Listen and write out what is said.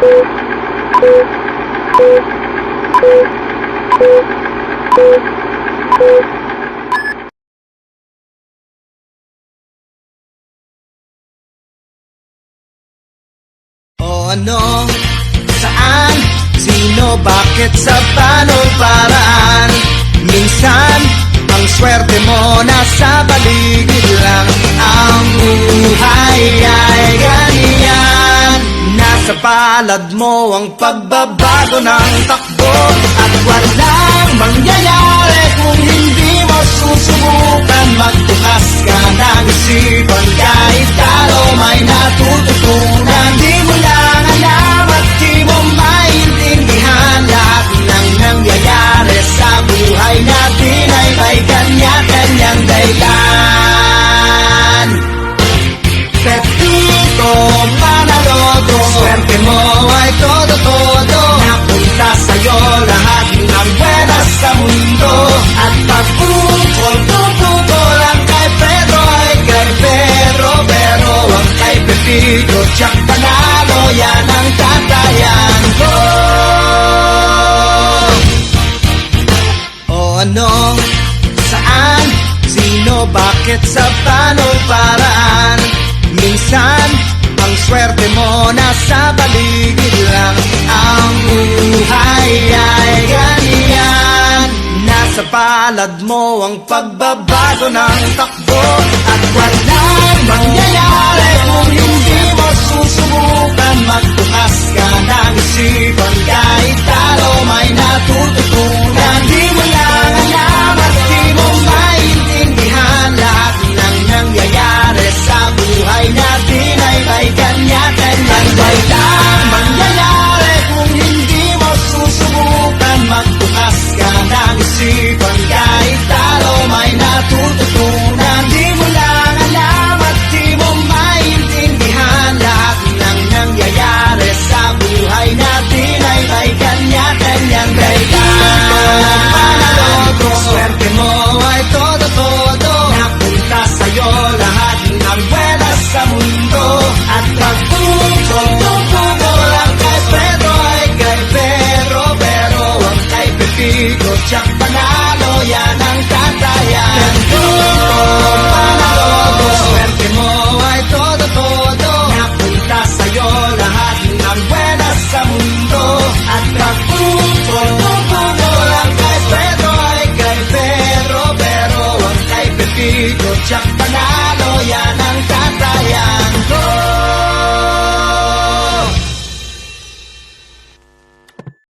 O ano, saan, sino, bakit, sa paano, paraan. Minsan, ang swerte mo nasa paligid lang. Ang buhay ay ganyan. Nasa palad mo ang pagbabago ng takbo. At walang mangyayari kung hindi mo susubukan. Magbukas ka ng isipan, kahit talo may natututunan. Di mo lang alam at di mo maintindihan. Lahat ng nangyayari sa buhay natin ay may kanya-kanyang dahilan. Pepito Manaloto, swerte mo ay todo-todo. Napunta sa'yo lahat ng buenas sa mundo. At pag-ukol-tukol ang kay Pedro ay kay Pedro. Pero ang kay Pepito tiyak panalo, yan ang tatayan ko. O ano, saan, sino, bakit, sa paano, paraan. Minsan, ang swerte mo nasa paligid lang. Ang buhay ay ganyan. Nasa palad mo ang pagbabago ng takbo. At walang mangyayari kung hindi mo susubukan. Magbukas ka ng isipan, kahit talo may natututunan. Di mo lang alam at di mo maintindihan. Lahat ng nangyayari sa buhay natin ay may kanya-kanyang dahilan. Mangyayari kung hindi mo susubukan. Magbukas ka ng isipan, kahit talo may natututunan. Di mo lang alam at di mo maintindihan. Lahat ng nangyayari sa buhay natin ay may kanya-kanyang dahilan. Manaloto, swerte mo ay todo-todo. Napunta sa'yo lahat ng buenas sa mundo. At pag-tukol-tukol ang kay Pedro ay kay Pedro. Pero ang kay Pepito tiyak